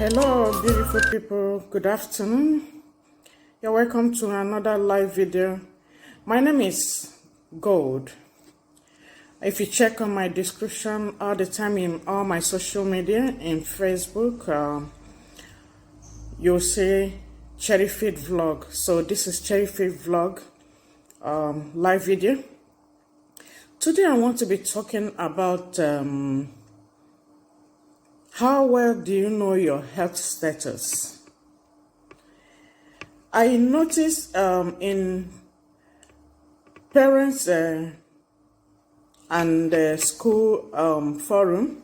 Hello, beautiful people. Good afternoon. You're welcome to another live video. My name is Gold. If you check on my description all the time in all my social media, in Facebook, you'll see Cherryfit Vlog. So this is Cherryfit Vlog live video. Today I want to be talking about how well do you know your health status? I noticed in parents and school forum,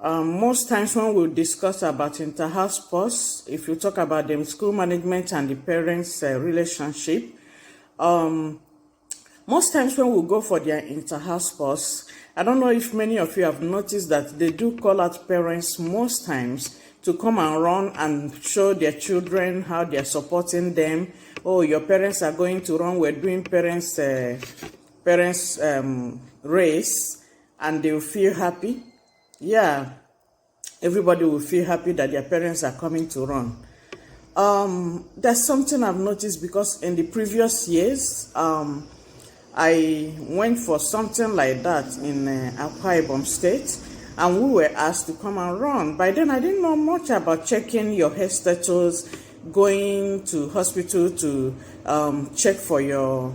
most times when we discuss about inter-house sports, if you talk about the school management and the parents' relationship, most times when we go for their inter-house sports, I don't know if many of you have noticed that they do call out parents most times to come and run and show their children how they're supporting them. Oh, your parents are going to run. We're doing parents race, and they will feel happy. Yeah, everybody will feel happy that their parents are coming to run. That's something I've noticed because in the previous years, I went for something like that in Akwa Ibom State, and we were asked to come and run. By then, I didn't know much about checking your health status, going to hospital to check for your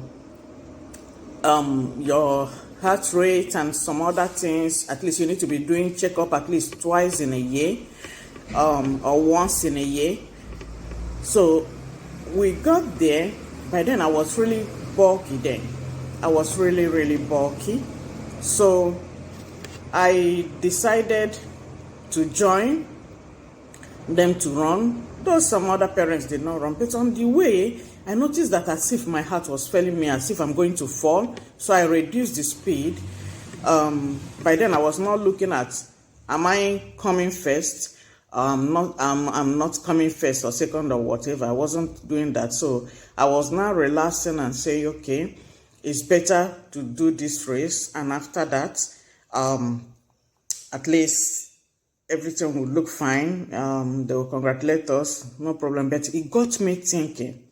heart rate and some other things. At least you need to be doing checkup at least twice in a year, or once in a year. So we got there. By then, I was really bulky then. I was really bulky. So I decided to join them to run. Though some other parents did not run. But on the way, I noticed that as if my heart was failing me, as if I'm going to fall. So I reduced the speed. By then, I was not looking at, am I coming first? I'm not coming first or second or whatever. I wasn't doing that. So I was now relaxing and saying, okay, it's better to do this race, and after that, at least everything will look fine. They will congratulate us, no problem. But it got me thinking,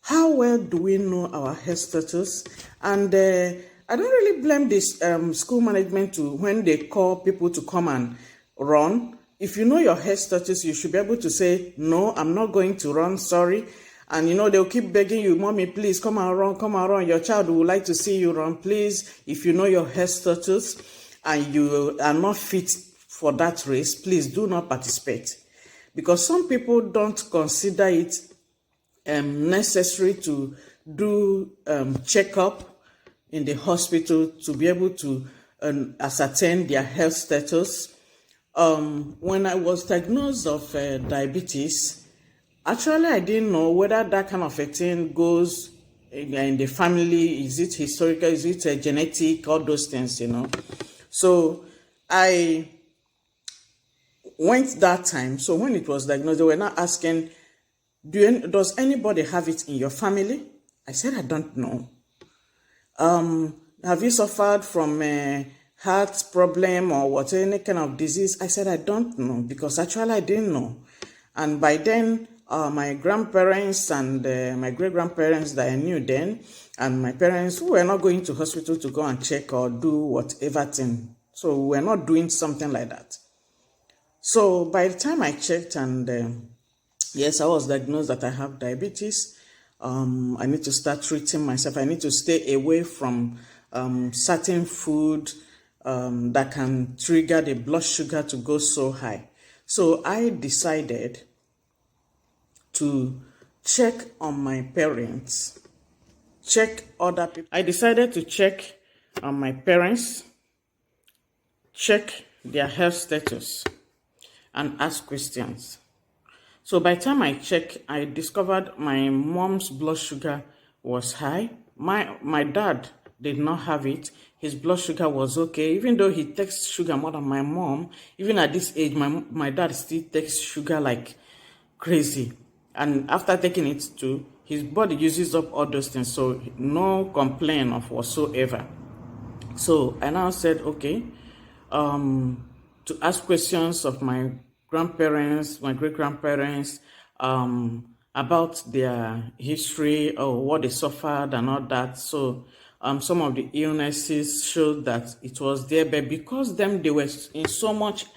how well do we know our health status? And I don't really blame this school management to when they call people to come and run. If you know your health status, you should be able to say, no, I'm not going to run, sorry. And they'll keep begging you, mommy, please come and run, come and run. Your child would like to see you run. Please, if you know your health status and you are not fit for that race, please do not participate. Because some people don't consider it necessary to do checkup in the hospital to be able to ascertain their health status. When I was diagnosed of diabetes, actually, I didn't know whether that kind of a thing goes in the family. Is it historical? Is it genetic? All those things, So I went that time. So when it was diagnosed, they were not asking, does anybody have it in your family? I said, I don't know. Have you suffered from a heart problem or what, any kind of disease? I said, I don't know, because actually I didn't know. And by then, my grandparents and my great-grandparents that I knew then, and my parents, who were not going to hospital to go and check or do whatever thing. So we were not doing something like that. So by the time I checked, and yes, I was diagnosed that I have diabetes. I need to start treating myself. I need to stay away from certain food that can trigger the blood sugar to go so high. So I decided to check on my parents, check other people. I decided to check on my parents, check their health status, and ask questions. So by the time I checked, I discovered my mom's blood sugar was high. My dad did not have it. His blood sugar was okay. Even though he takes sugar more than my mom, even at this age, my dad still takes sugar like crazy. And after taking it too, his body uses up all those things. So no complaint of whatsoever. So I now said, okay, to ask questions of my grandparents, my great-grandparents, about their history or what they suffered and all that. So some of the illnesses showed that it was there, but because they were in so much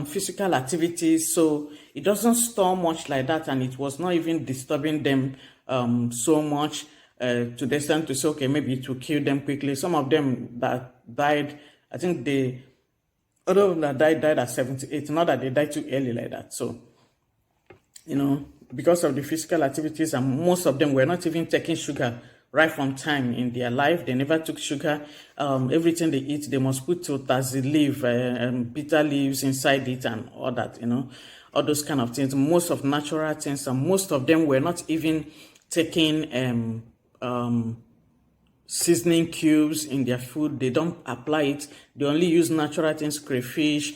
physical activities, so it doesn't store much like that, and it was not even disturbing them so much to the extent to say, okay, maybe it will kill them quickly. Some of them that died, I think other of them that died at 78, not that they died too early like that. So, because of the physical activities, and most of them were not even taking sugar right from time in their life. They never took sugar. Everything they eat, they must put tazi leaf, bitter leaves inside it and all that, all those kind of things. Most of natural things, and most of them were not even taking seasoning cubes in their food. They don't apply it. They only use natural things, crayfish,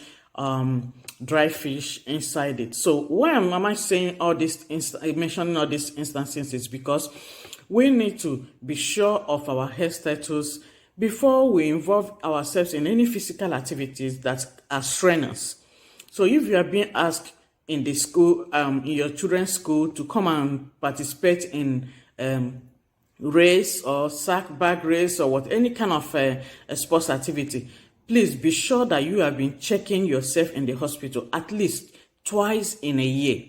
dry fish inside it. So why am I saying all this, mentioning all these instances, is because we need to be sure of our health status before we involve ourselves in any physical activities that are strenuous. So if you are being asked in the school, in your children's school, to come and participate in race or sack bag race or any kind of a sports activity, please be sure that you have been checking yourself in the hospital at least twice in a year.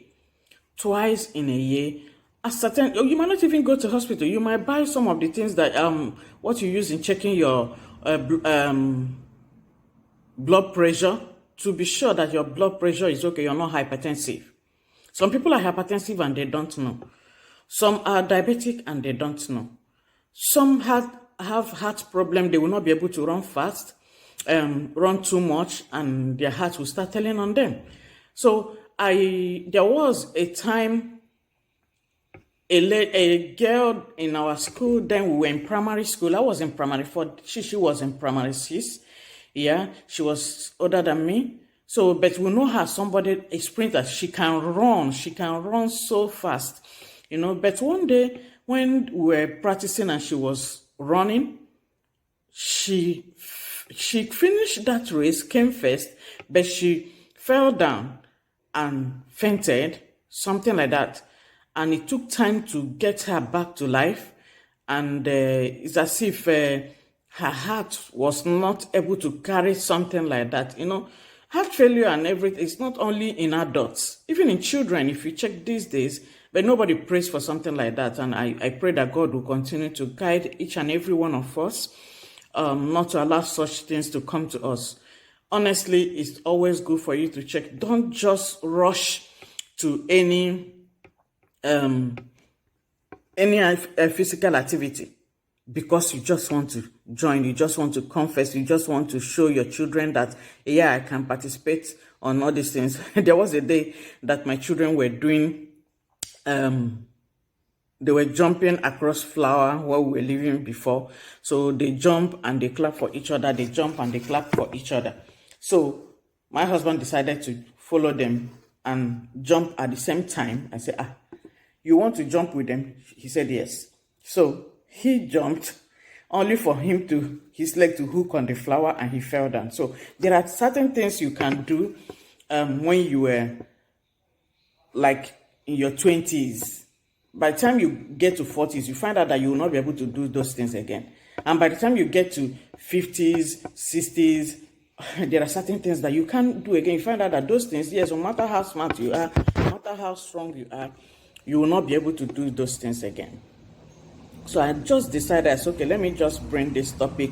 Twice in a year. You might not even go to hospital. You might buy some of the things that what you use in checking your blood pressure, to be sure that your blood pressure is okay. You're not hypertensive. Some people are hypertensive and they don't know. Some are diabetic and they don't know. Some have heart problem. They will not be able to run fast, run too much, and their heart will start telling on them. So there was a time, a girl in our school, then we were in primary school. I was in primary 4. She was in primary 6. Yeah, she was older than me. So, but we know her, somebody, a sprinter. She can run so fast. But one day when we were practicing and she was running, she finished that race, came first, but she fell down and fainted, something like that. And it took time to get her back to life. And it's as if her heart was not able to carry something like that. Heart failure and everything, it's not only in adults, even in children, if you check these days. But nobody prays for something like that. And I pray that God will continue to guide each and every one of us, not to allow such things to come to us. Honestly, it's always good for you to check. Don't just rush to any physical activity because you just want to join, you just want to confess, you just want to show your children that, yeah, I can participate on all these things. There was a day that my children were doing, they were jumping across flower where we were living before. So they jump and they clap for each other, they jump and they clap for each other. So my husband decided to follow them and jump at the same time. I said, you want to jump with them? He said, yes. So he jumped only for his leg to hook on the flower and he fell down. So there are certain things you can do when you were like in your 20s. By the time you get to 40s, you find out that you will not be able to do those things again. And by the time you get to 50s, 60s, there are certain things that you can't do again. You find out that those things, yes, no matter how smart you are, no matter how strong you are, you will not be able to do those things again. So I just decided, okay, let me just bring this topic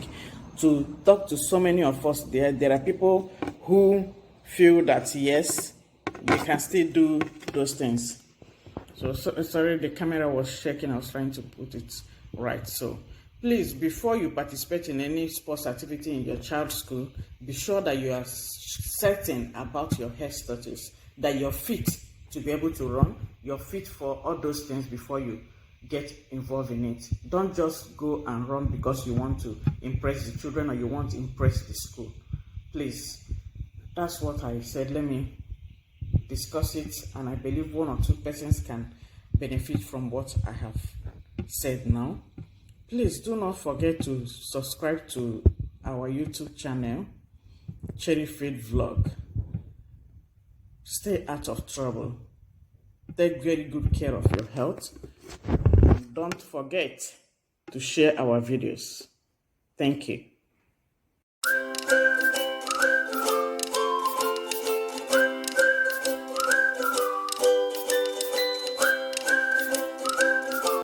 to talk to so many of us there. There are people who feel that, yes, you can still do those things. So sorry, the camera was shaking. I was trying to put it right. So please, before you participate in any sports activity in your child's school, be sure that you are certain about your health status, that you're fit to be able to run, you're fit for all those things before you get involved in it. Don't just go and run because you want to impress the children or you want to impress the school. Please, that's what I said. Let me discuss it, and I believe one or two persons can benefit from what I have said now. Please do not forget to subscribe to our YouTube channel, Cherry Faith Vlog. Stay out of trouble. Take very good care of your health. Don't forget to share our videos. Thank you.